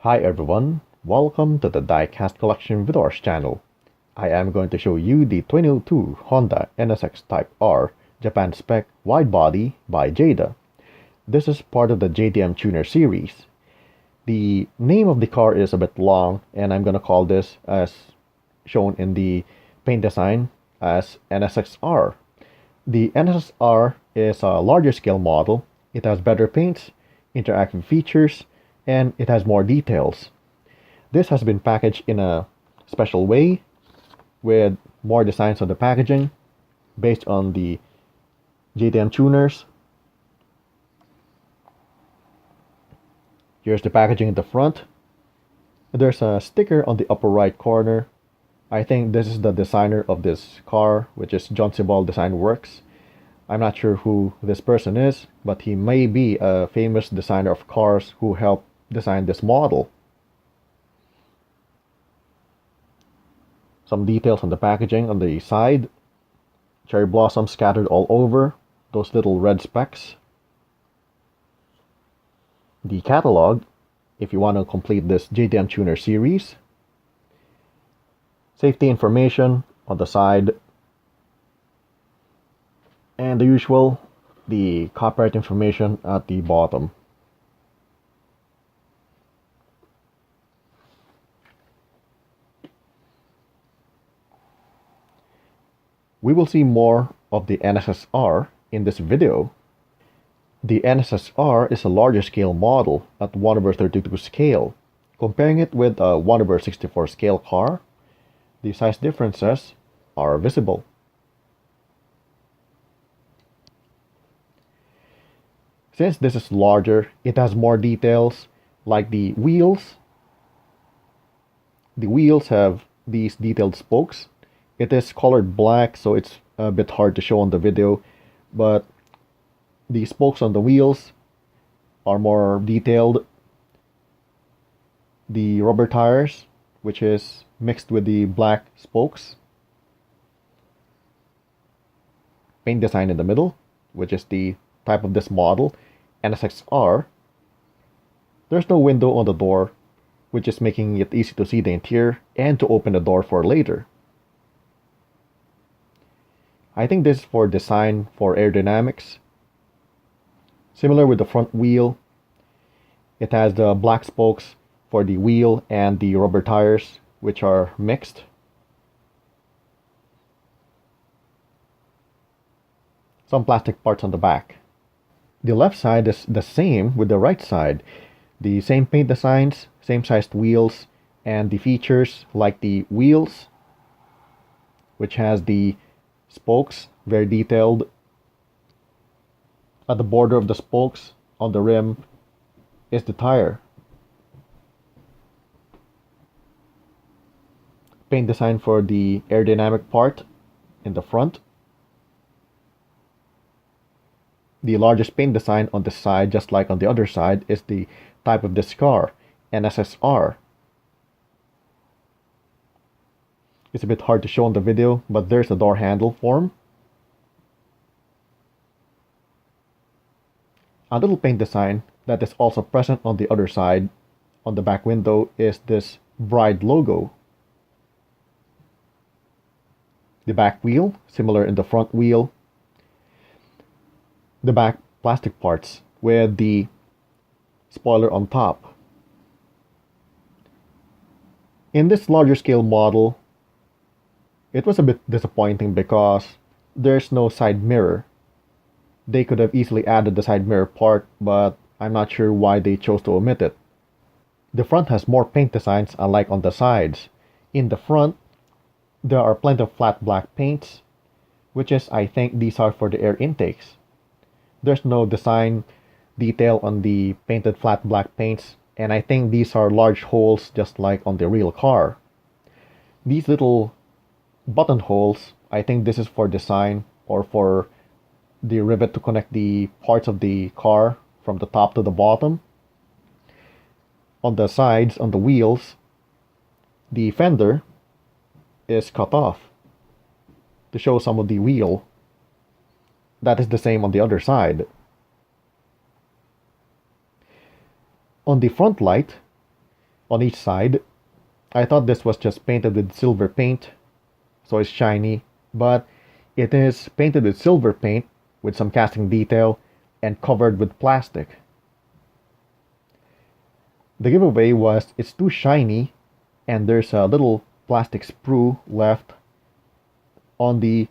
Hi everyone, welcome to the Diecast Collection Videoarts channel. I am going to show you the 2002 Honda NSX Type R Japan Spec wide body by Jada. This is part of the JDM Tuner series. The name of the car is a bit long and I'm going to call this, as shown in the paint design, as NSX-R. The NSX-R is a larger scale model. It has better paints, interactive features, and it has more details. This has been packaged in a special way with more designs on the packaging based on the JDM Tuners. Here's the packaging in the front. There's a sticker on the upper right corner. I think this is the designer of this car, which is John Cibal Design Works. I'm not sure who this person is, but he may be a famous designer of cars who helped design this model. Some details on the packaging on the side. Cherry blossoms scattered all over, those little red specks. The catalog, if you want to complete this JDM Tuner series. Safety information on the side. And the usual, the copyright information at the bottom. We will see more of the NSX-R in this video. The NSX-R is a larger scale model at 1/32 scale. Comparing it with a 1/64 scale car, the size differences are visible. Since this is larger, it has more details, like the wheels. The wheels have these detailed spokes. It is colored black, so it's a bit hard to show on the video, but the spokes on the wheels are more detailed. The rubber tires, which is mixed with the black spokes. Paint design in the middle, which is the type of this model, NSX-R. There's no window on the door, which is making it easy to see the interior and to open the door for later. I think this is for design for aerodynamics. Similar with the front wheel, it has the black spokes for the wheel and the rubber tires, which are mixed. Some plastic parts on the back. The left side is the same with the right side. The same paint designs, same sized wheels, and the features like the wheels, which has the spokes, very detailed. At the border of the spokes on the rim is the tire. Paint design for the aerodynamic part in the front. The largest paint design on this side, just like on the other side, is the type of this car, NSX-R. It's a bit hard to show on the video, but there's a door handle form. A little paint design that is also present on the other side, on the back window, is this bride logo. The back wheel, similar in the front wheel. The back plastic parts with the spoiler on top. In this larger scale model, it was a bit disappointing because there's no side mirror. They could have easily added the side mirror part, but I'm not sure why they chose to omit it. The front has more paint designs unlike on the sides. In the front, there are plenty of flat black paints, which is, I think, these are for the air intakes. There's no design detail on the painted flat black paints, and I think these are large holes just like on the real car. These little buttonholes, I think this is for design or for the rivet to connect the parts of the car from the top to the bottom. On the sides, on the wheels, the fender is cut off to show some of the wheel. That is the same on the other side. On the front light, on each side. I thought this was just painted with silver paint, so it's shiny, but it is painted with silver paint with some casting detail and covered with plastic. The giveaway was it's too shiny and there's a little plastic sprue left on the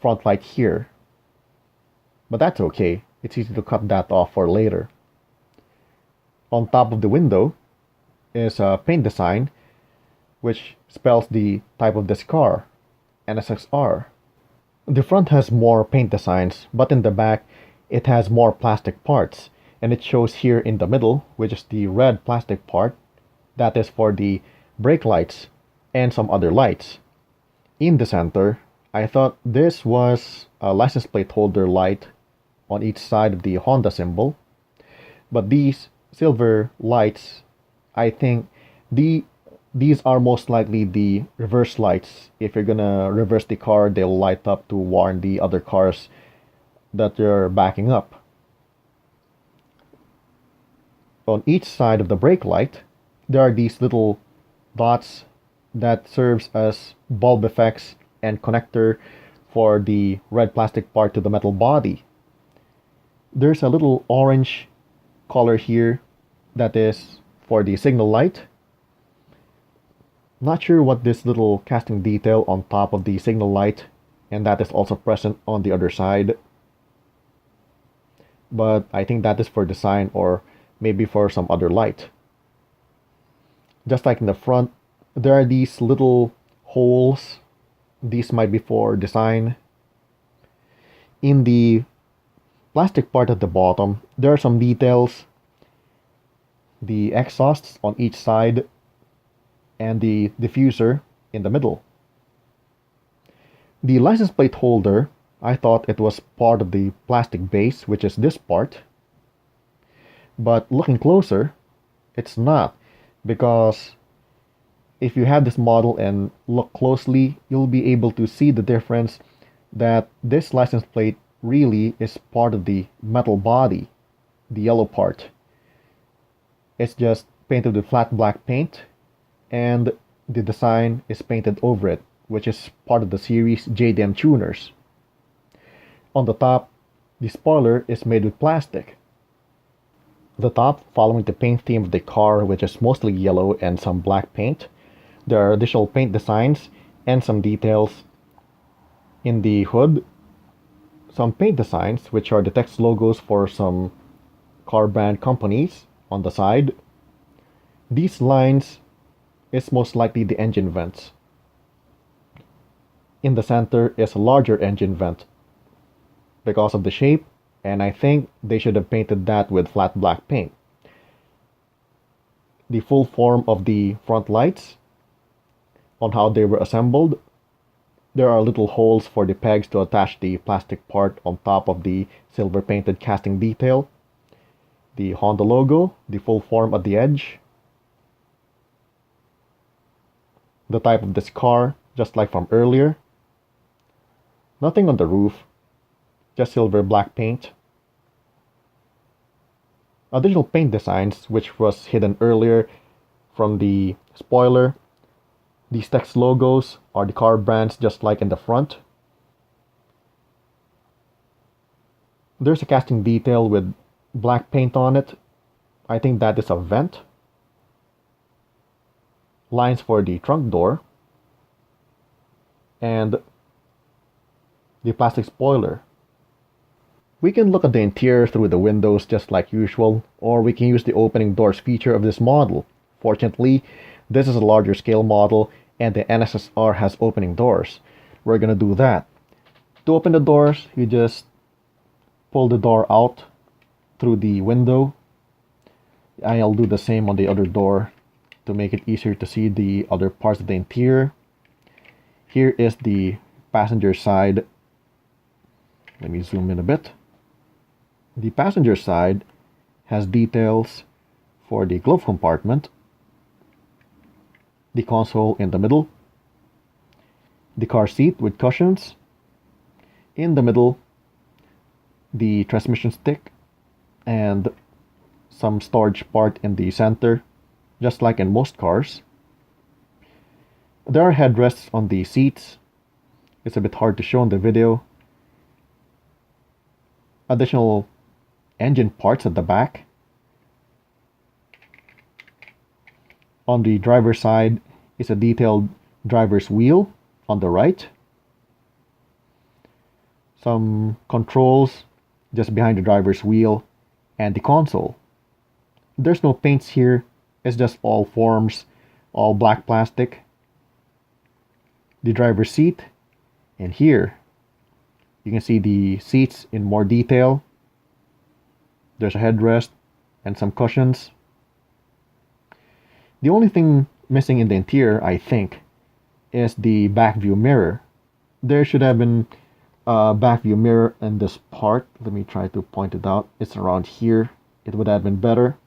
front light here. But that's okay, it's easy to cut that off for later. On top of the window is a paint design which spells the type of this car, NSXR. The front has more paint designs, but in the back it has more plastic parts, and it shows here in the middle, which is the red plastic part, that is for the brake lights and some other lights. In the center, I thought this was a license plate holder light on each side of the Honda symbol, but these silver lights, I think these are most likely the reverse lights. If you're gonna reverse the car, they'll light up to warn the other cars that you're backing up. On each side of the brake light, there are these little dots that serves as bulb effects and connector for the red plastic part to the metal body. There's a little orange color here that is for the signal light. Not sure what this little casting detail on top of the signal light, and that is also present on the other side. But I think that is for design or maybe for some other light. Just like in the front, there are these little holes. These might be for design. In the plastic part at the bottom, there are some details. The exhausts on each side and the diffuser in the middle. The license plate holder, I thought it was part of the plastic base, which is this part. But looking closer, it's not, because if you have this model and look closely, you'll be able to see the difference that this license plate really is part of the metal body, the yellow part. It's just painted with flat black paint, and the design is painted over it, which is part of the series JDM Tuners. On the top, the spoiler is made with plastic. The top, following the paint theme of the car, which is mostly yellow and some black paint, there are additional paint designs and some details in the hood. Some paint designs, which are the text logos for some car brand companies on the side. These lines is most likely the engine vents. In the center is a larger engine vent because of the shape, and I think they should have painted that with flat black paint. The full form of the front lights, on how they were assembled, there are little holes for the pegs to attach the plastic part on top of the silver painted casting detail. The Honda logo, the full form at the edge. The type of this car, just like from earlier. Nothing on the roof, just silver black paint. Additional paint designs, which was hidden earlier from the spoiler. These text logos are the car brands, just like in the front. There's a casting detail with black paint on it. I think that is a vent. Lines for the trunk door. And the plastic spoiler. We can look at the interior through the windows just like usual, or we can use the opening doors feature of this model. Fortunately, this is a larger scale model and the NSXR has opening doors. We're gonna do that. To open the doors, you just pull the door out through the window. I'll do the same on the other door to make it easier to see the other parts of the interior. Here is the passenger side. Let me zoom in a bit. The passenger side has details for the glove compartment, the console in the middle, the car seat with cushions, in the middle, the transmission stick, and some storage part in the center, just like in most cars. There are headrests on the seats. It's a bit hard to show in the video. Additional engine parts at the back. On the driver's side is a detailed driver's wheel on the right. Some controls just behind the driver's wheel and the console. There's no paints here. It's just all forms, all black plastic. The driver's seat, and here you can see the seats in more detail. There's a headrest and some cushions. The only thing missing in the interior, I think, is the back view mirror. There should have been a back view mirror in this part. Let me try to point it out. It's around here. It would have been better.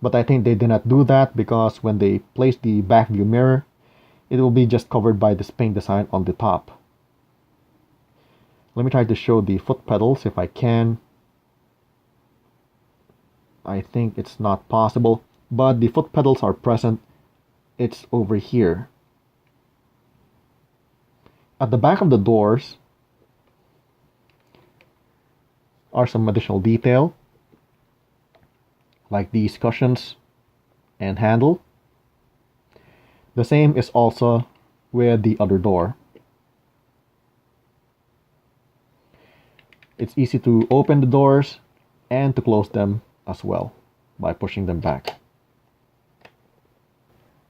But I think they did not do that because when they place the back view mirror, it will be just covered by this paint design on the top. Let me try to show the foot pedals if I can. I think it's not possible, but the foot pedals are present. It's over here. At the back of the doors are some additional detail, like these cushions and handle. The same is also with the other door. It's easy to open the doors and to close them as well by pushing them back.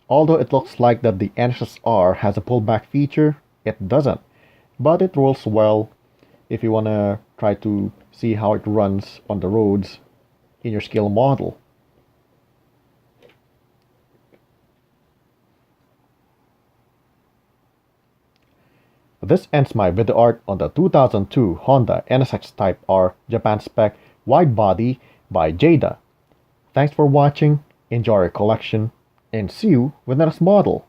Although it looks like that the NSX has a pullback feature, it doesn't. But it rolls well if you want to try to see how it runs on the roads in your scale model. This ends my video art on the 2002 Honda NSX Type R Japan Spec wide body by Jada. Thanks for watching, enjoy your collection, and see you with the next model.